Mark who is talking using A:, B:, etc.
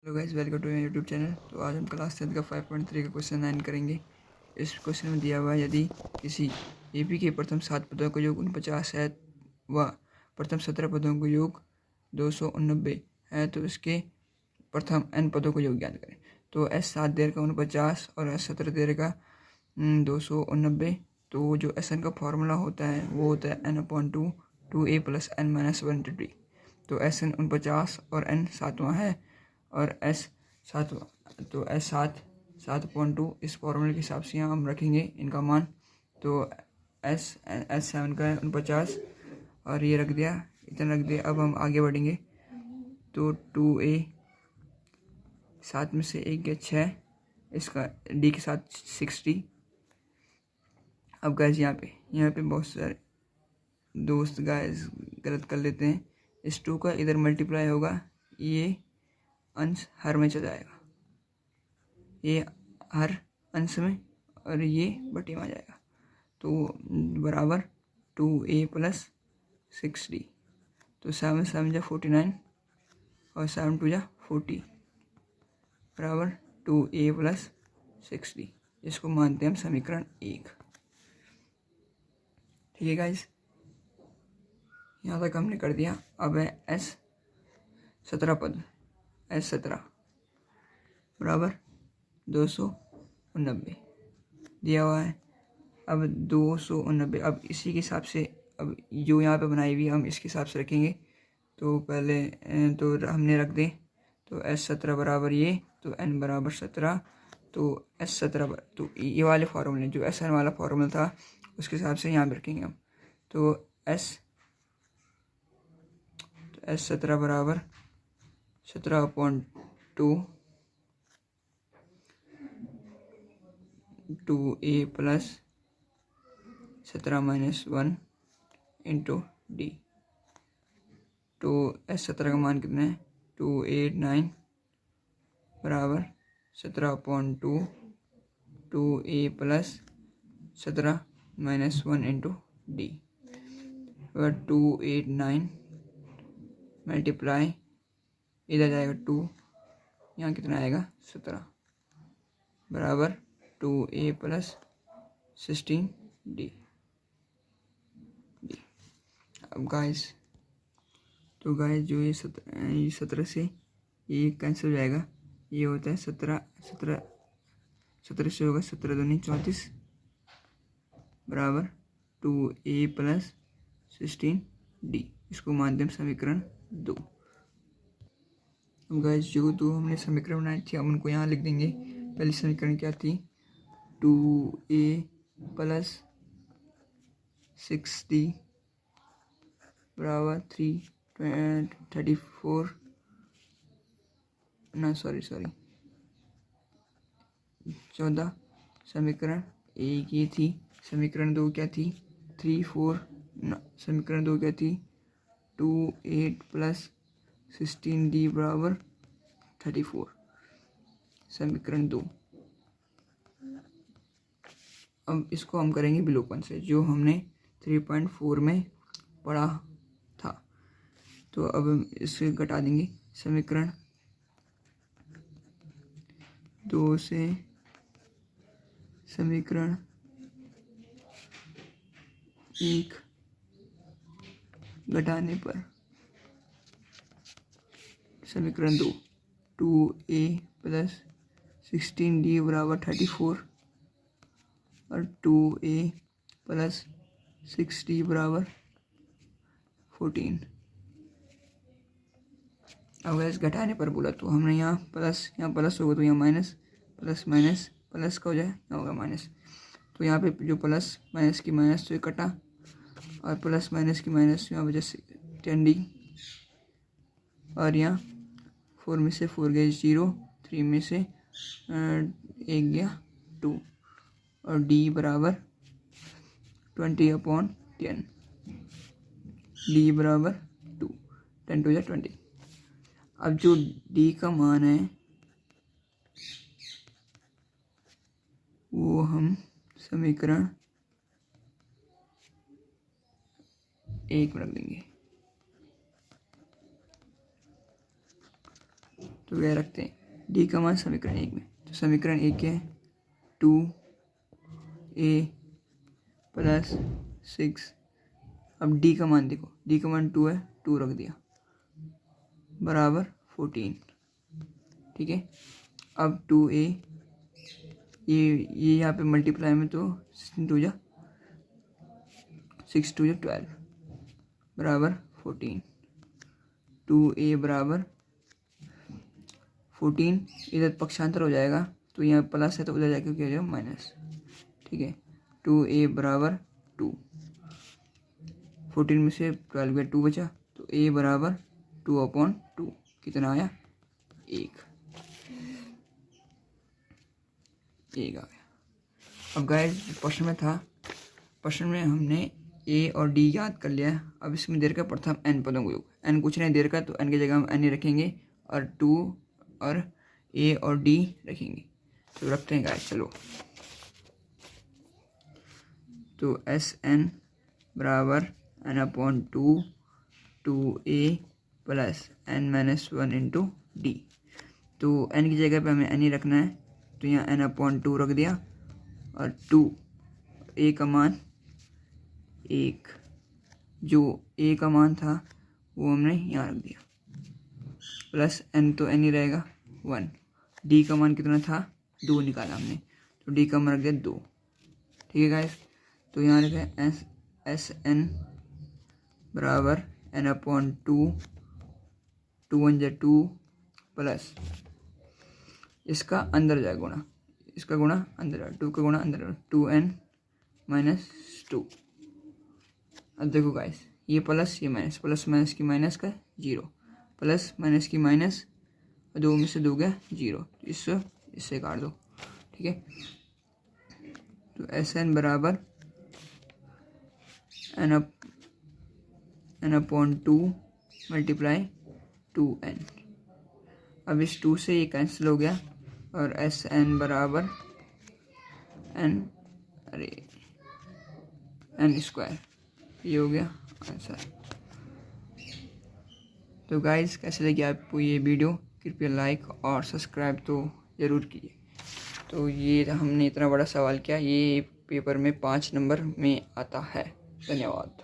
A: Hello guys, welcome to my YouTube channel. तो आज हम क्लास 10 का 5.3 का क्वेश्चन 9 करेंगे। इस क्वेश्चन में दिया हुआ है, यदि किसी एपी के प्रथम 7 पदों का योग 49 है व प्रथम 17 पदों का योग 289 है तो इसके प्रथम n पदों का योग ज्ञात करें। तो S7 देर का 49 और S17 देर का 289। तो जो SN का फॉर्मूला होता है वो होता है n/2 2a + n-1 × d। तो SN 49 और n 7वां है और S 7वां, तो S7 7/2 इस फॉर्मूले के हिसाब से यहाँ हम रखेंगे इनका मान। तो S7 का 49 और ये रख दिया, इतना रख दिया। अब हम आगे बढ़ेंगे तो 2a 7 में से 1 गया 6, इसका d के साथ 60। अब गाइस यहाँ पे बहुत सारे दोस्त गाइस गलत कर लेते हैं। इस 2 का इधर मल्टीप्लाई होगा, ये अंश हर में चला जाएगा, ये हर अंश में और ये बटे में आ जाएगा। तो बराबर 2a + 6d। तो 7 7 जा 49 और 7 2 जा 40 बराबर 2a + 6d। इसको मानते हैं हम समीकरण 1। ठीक है गाइस, यहाँ तक हमने कर दिया। अब है S17 पद, S17 बराबर 289 दिया हुआ है। अब 289, अब इसी के हिसाब से अब जो यहाँ पे बनाई हुई हम इसके हिसाब से रखेंगे। तो पहले तो हमने रख दें, तो S17 बराबर ये, तो n बराबर 17। तो S17 तो ये वाले फार्मूले जो SN वाला फार्मूला था उसके हिसाब से यहाँ पे रखेंगे हम। तो S17 बराबर 17/2 2a + 17-1 × d। तो S17 का मान कितना है 289 बराबर 17/2 2a + 17-1 × d। अगर 289 मल्टीप्लाई इधर जाएगा 2, यहाँ कितना आएगा 17 बराबर 2a + 16d। अब गाइस तो गाइस जो ये 17 से ये कैंसिल हो जाएगा, ये होता है 17 से होगा 17 दूनी 34 बराबर 2a + 16d। इसको मानते हैं समीकरण 2। अब गाइस जो दो हमने समीकरण बनाई थी हम उनको यहाँ लिख देंगे। पहली समीकरण क्या थी 2a + 6d बराबर 34 ना सॉरी 14। समीकरण 1 ये थी। समीकरण 2 क्या थी 3 4 ना, समीकरण 2 क्या थी 2a + 16d बराबर 34। समीकरण 2। अब इसको हम करेंगे विलोपन से, जो हमने 3.4 में पढ़ा था। तो अब हम इसे घटा देंगे। समीकरण 2 से समीकरण 1 घटाने पर समीकरण 2 2a + 16d बराबर 34 और 2a + 6d बराबर 14। अब इस घटाने पर बोला तो हमने यहाँ प्लस होगा तो यहाँ माइनस, प्लस माइनस प्लस का हो जाए, यहाँ होगा माइनस। तो यहाँ पे जो प्लस माइनस की माइनस तो ये कटा और प्लस माइनस की माइनस यहाँ वजह से 10d और यहाँ 4 में से 4 गया 0, 3 में से 1 गया 2 और d बराबर 20/10। d बराबर 2, 10 2 या 20। अब जो d का मान है वो हम समीकरण 1 में रख देंगे। तो क्या रखते हैं डी का मान समीकरण 1 में, तो समीकरण 1 क्या है, 2a प्लस 6, अब डी का मान देखो, डी का मान 2 है, 2 रख दिया बराबर 14, ठीक है। अब 2a ये यहाँ पे मल्टीप्लाई में, तो 6 2 12 बराबर 14, 2a बराबर 14, इधर पक्षांतर हो जाएगा तो यहाँ प्लस है तो उधर जाके क्या हो जाएगा माइनस, ठीक है। 2a बराबर 2, 14 में से 12 गया 2 बचा, तो a बराबर 2/2 कितना आया, 1 आ गया। अब गाइस प्रश्न में था, प्रश्न में हमने a और d याद कर लिया। अब इसमें दे रखा प्रथम n पदों को योग, n कुछ नहीं दे रखा तो n की जगह हम n ही रखेंगे और 2 और a और d रखेंगे, तो रखते हैं गाइस। चलो, तो Sn बराबर n/2 2a plus n-1 into D, तो n की जगह पे हमें n ही रखना है, तो यहाँ n/2 रख दिया और 2 a का मान 1, जो a का मान था वो हमने यहाँ रख दिया, प्लस n तो n ही रहेगा 1, d का मान कितना था 2 निकाला हमने, तो d का मान रख दिया 2, ठीक है गाइस। तो यहाँ लिखा Sn बराबर n/2 2 1 2 प्लस इसका अंदर जाएगा गुणा, इसका गुणा अंदर जाएगा, 2 का गुणा अंदर जाएगा 2n-2। अब देखो गाइस, ये प्लस ये माइनस, प्लस माइनस की माइनस का 0, प्लस माइनस की माइनस, 2 में से 2 गया 0, इससे काट दो, ठीक है। तो Sn बराबर n/2 मल्टीप्लाई 2n, अब इस 2 से ये कैंसिल हो गया और Sn बराबर n², ये हो गया आंसर। तो गाइस कैसे लगी आपको ये वीडियो, कृपया लाइक और सब्सक्राइब तो ज़रूर कीजिए। तो ये हमने इतना बड़ा सवाल किया, ये पेपर में 5 नंबर में आता है। धन्यवाद।